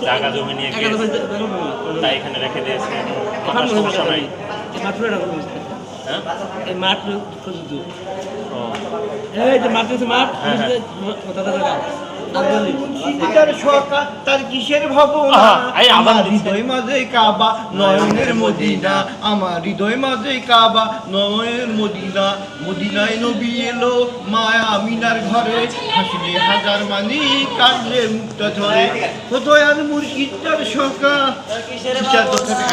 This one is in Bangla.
জায়গা জমি নিয়ে তাই এখানে রেখে দিয়েছে, সমস্যা নাই। এই মাঠ তার কিসের ভাবনা, আমার হৃদয় মাঝে কাবা নয়নের মদিনা, আমার হৃদয় মাঝে কাবা নয়নের মদিনা। মদিনায় নবী এলো মায়া আমিনার ঘরে, হাসিলে হাজার মানি কাঁদলে মুক্তা ঝরে। কোথায় আর মুর্শিদ তার শোকা কিসের দোকানে